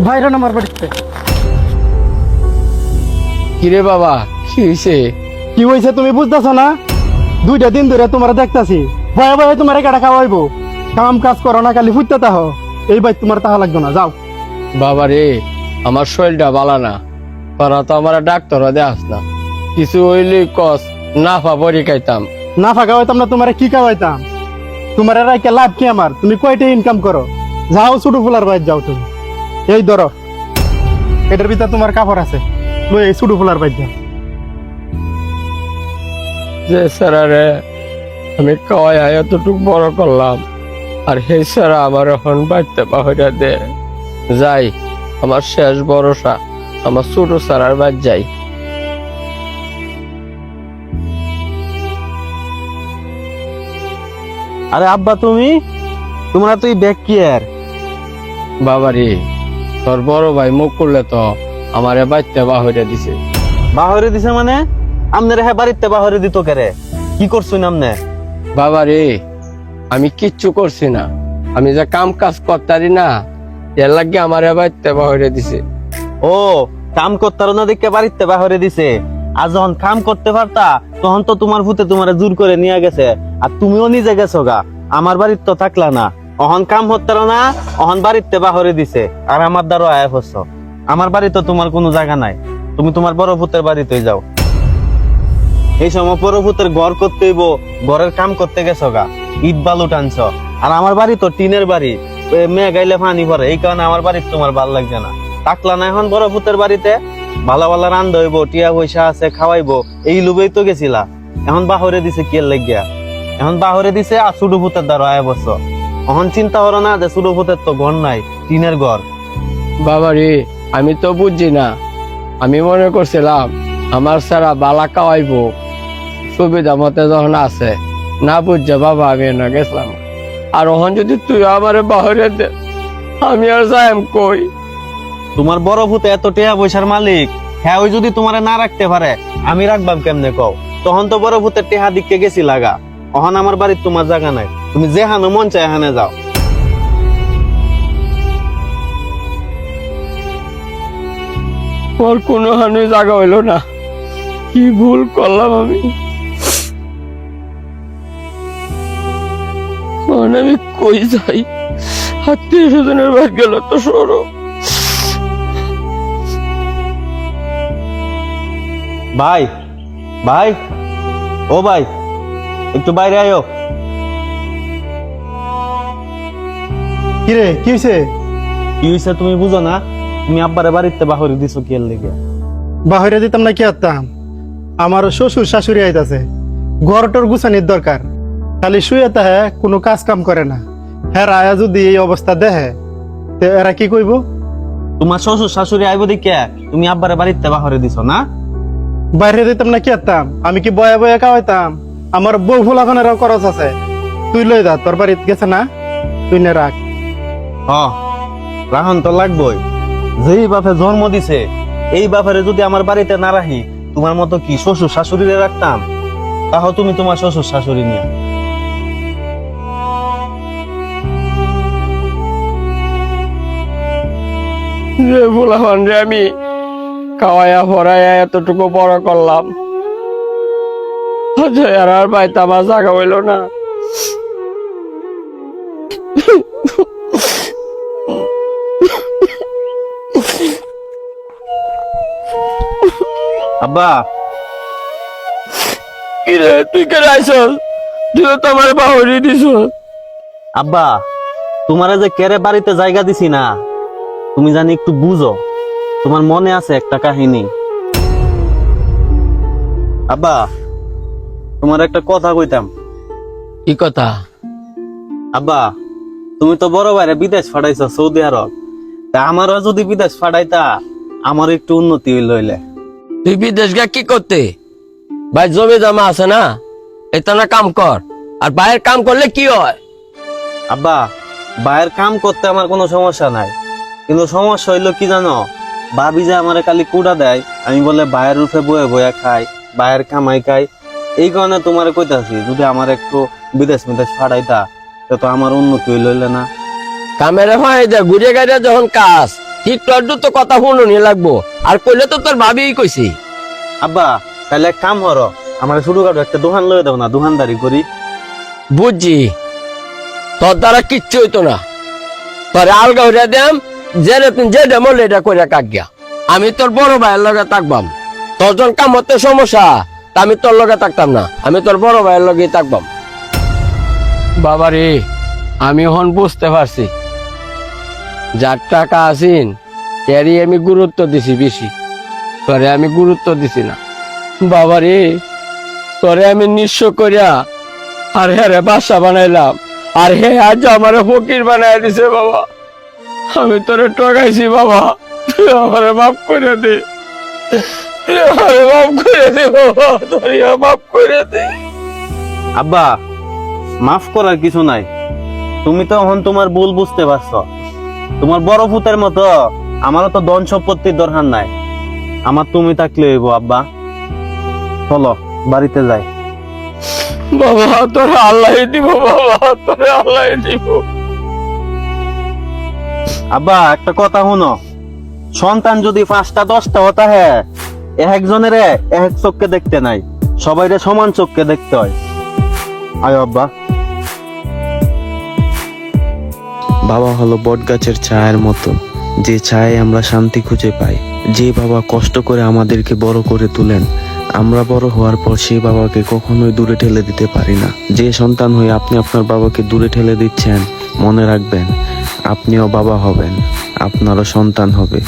বাইরে আমার বাড়িতে। কিরে বাবা, কি হয়েছে? কি হয়েছে তুমি বুঝতেছো না? 2টা দিন ধরে তোমার দেখতাছি ভয়ে ভয়ে তোমার কাটা খাওয়াইবো। কাম কাজ করো না, খালি ফুটতে তাহ। এই ভাই তোমার তাহা লাগবে না, যাও। বাবা রে, আমার শরীরটা ভালো না। তোরা তো আমার ডাক্তার দেখাস না, কিছু হইলে কস না পরি খাইতাম। না ফাঁকা হইতাম না, তোমার কি খাওয়াইতাম? তোমার রাইকে লাভ কি আমার? তুমি কয়টা ইনকাম করো? যাও ছোট ফুলার বাইর যাও তুমি। এই ধরো, এটার ভিতরে তোমার কাপড় আছে, লই এই ছোট ফুলার বাইর যাও। যে স্যারে আমি কয় এতটুক বড় করলাম, আর হে স্যারা আমার এখন বাড়তে পাহড়া দে। যাই, আমার শেষ ভরসা আমার ছোট স্যারার বাদ যাই। আরে আব্বা, তোমরা তো ব্যাগ কি আর? বাবা রে, তোর বড় ভাই মুখ করলে তো আমারে বাড়তে পাহড়া দিছে। বাহরে দিছে মানে? আমনে রেহে বাড়িতে বাহরে দিত কেরে? কি করছুন আমনে? বাবা রে, আমি কিচ্ছু করছি না, আমি যে কাম কাজ করতারি না, এর লাগে আমারে বাড়তে পাহড়া দিছে। ও, কাম করতার না দেখে বাড়িতে বাহরে দিছে। আর যখন কাম করতে পারতা তখন তো তোমার ভূতে তোমার জোর করে নিয়ে গেছে, আর তুমিও নিজে গেছো গা। আমার বাড়ির তো থাকলা না, অহন কাম হতার না, অহন বাড়িতে বাহরে দিছে। আর আমার দ্বারা আয় হচ্ছ। আমার বাড়ি তো তোমার কোনো জায়গা নাই, তুমি তোমার বড় ভূতের বাড়িতে যাও। এই সময় বড় ভূতের ঘর করতে হইব, ঘরের কাম করতে গেছো গা, ইট বালু টানছ। আর আমার বাড়ি তো টিনের বাড়ি, মেয়ে গাইলে পানি ভরে, এই কারণে আমার বাড়ি তোমার ভাল লাগছে না। থাকলা না এখন বড় ভূতের বাড়িতে, ভালো ভালো রান্ধ হইব, টিয়া পয়সা আছে, খাওয়াইবো, এই লোভেই তো গেছিলা। এখন বাহরে দিছে কি লাগিয়া? এখন বাহরে দিছে আর ছোট ভূতের দ্বারা আয় বছর। এখন চিন্তা করো না যে ছোট ভূতের তো ঘর নাই, টিনের ঘর। বাবা রে, আমি তো বুঝছি না, আমি মনে করছিলাম আমার সারা বালা খাওয়াইবো, সুবিধা মতে যখন আছে। না বুঝছে বাবা, আমি না গেছিলাম। আর ওখান যদি তুই আমার বাহরে দে, আমি আর যাইম কই? তোমার বড় ভূতে এত টিয়া পয়সার মালিক, হ্যাঁ ওই যদি তোমারে না রাখতে পারে, আমি রাখবাম কেমনে কও? তখন তো বড় ভূতের টেহা দিকে গেছি লাগা। অহন আমার বাড়ির তোমার জায়গা নাই, তুমি যেহানো মন চায় এখানে যাও। ওর কোনো হানি জায়গা হইলো না, কি ভুল করলাম আমি? মানে আমি কই যাই? আত্মীয় স্বজনের বাদ গেল তো সরো। ভাই, ভাই, ও ভাই, একটু বাইরে আয়ো। কিরে, কি হয়েছে? কি হয়েছে তুমি বুঝো না? তুমি আব্বারে বাড়িতে বাহরে দিছো কি এর লেগে? বাহিরে দিতাম না কি আত্তাম? আমার শ্বশুর শাশুড়ি আইতাছে, ঘরটার গুছানির দরকার। খালি শুয়ে তাহে, কোনো কাজ কাম করে না। হ্যাঁ, আয়া যদি এই অবস্থা দেহে, তো এরা কি কইব? তোমার শ্বশুর শাশুড়ি আইব দিকে তুমি আব্বারে বাড়িতে বাহরে দিছো না? বাইরে দিতাম না কি আত্তাম? আমি কি বয়ে বয়ে খাওয়াইতাম? আমার বউ ফুলাখানেরও খরচ আছে। তুই লই দা, তোর বাড়িতে গেছে না, তুই নে রাখ। রাহন তো লাগবই। যেই বাপে জন্ম দিছে, এই বাপেরে যদি আমার বাড়িতে না রাখি, তোমার মতো কি শ্বশুর শাশুড়িরে রাখতাম? তাহলে তুমি তোমার শ্বশুর শাশুড়ি নিয়ে। যে বলাবান রে আমি খাওয়াইয়া পড়াইয়া এতটুকু বড় করলাম, আর বাইতে আমার জায়গা হইল না। আব্বা, কিরে তুই কেন আইসস? তুই তো আমার বাহরি দিস। আব্বা, তোমারে যে কেরে বাড়িতে জায়গা দিছি না, তুমি জানি একটু বুঝো। তোমার মনে আছে একটা কাহিনী? আব্বা, তোমার একটা কথা কইতাম। কি কথা? আব্বা, তুমি তো বড় ভাইরে বিদেশ ফাটাইছো, সৌদি আরব। তা আমারও যদি বিদেশ ফাটাইতা, আমার একটু উন্নতি হইলে। তুই বিদেশ গা কি করতে? ভাই জমি জমা আছে না, এটা না কাম কর। আর বাইরের কাম করলে কি হয়? আব্বা, ভাইয়ের কাম করতে আমার কোনো সমস্যা নাই, কিন্তু সমস্যা হইলো কি জানো? ভাবি যে আমারে খালি কুড়া দেয়, আমি বলে ভাইয়ের রূপে বয়ে বয়ে খাই, ভাইয়ের কামাই খাই। এই কারণে তোমারে কইতাছি, যদি আমার একটু বিদেশ বিদেশ ফাটাইতা, তো আমার উন্নতি হইলে না। কামের হয় ঘুরে গাড়িয়া যখন কাজ, একটু আধটু তো কথা শুনুনি লাগবো, আর কইলে তো তোর ভাবিই কইছি। আব্বা তাহলে এক কাম করো, আমার ছোটখাটো একটা দোকান লয়ে দাও না, দোকানদারি করি। বুঝছি, তোর দ্বারা কিচ্ছু হইতো না, তোর আলগা হইয়া দেম, যেটা মরলে এটা কইরা কাকিয়া। আমি তোর বড় ভাইয়ের লগে থাকবাম, তোর জন কাম হতে সমস্যা, তা আমি তোর লগে থাকতাম না, আমি তোর বড় ভাইয়ের লগে থাকবাম। বাবারে, আমি হন বুঝতে পারছি, যার টাকা আছিন এরই আমি গুরুত্ব দিছি বেশি, তোরে আমি গুরুত্ব দিছি না। বাবারে, তোরে আমি নিঃস্ব করিয়া আর হ্যাঁ বাসা বানাইলাম, আর হে আজ আমার ফকির বানাই দিছে। বাবা, আমি তোরে ঠকাইছি বাবা, তুই আমারে মাফ করে দে, তুই আমারে মাফ করে দে বাবা, তোরে মাফ করে দে। আব্বা মাফ করার কিছু নাই, তুমি তো এখন তোমার ভুল বুঝতে পারছো। তোমার বড় ফুতের মতো আমারও তো ধন সম্পত্তির দরকার নাই, আমার তুমি থাকলে হইব। আব্বা চলো বাড়িতে যাই। বাবা তোরে আল্লাহ দিব, বাবা তোরে আল্লাহ দিব। আব্বা একটা কথা শুনো, সন্তান যদি 5টা 10টা হতা হ্যাঁ, একজনের এক চোখকে দেখতে নাই, সবাইরে সমান চোখকে দেখতে হয়। আয় আব্বা। বাবা হলো বটগাছের ছায়ার মতো, যে ছায়ায় আমরা শান্তি খুঁজে পাই। যে বাবা কষ্ট করে আমাদেরকে বড় করে তুলেন, আমরা বড় হওয়ার পর সেই বাবাকে কখনোই দূরে ঠেলে দিতে পারি না। যে সন্তান হয়ে আপনি আপনার বাবাকে দূরে ঠেলে দিচ্ছেন, মনে রাখবেন আপনিও বাবা হবেন, আপনারও সন্তান হবে।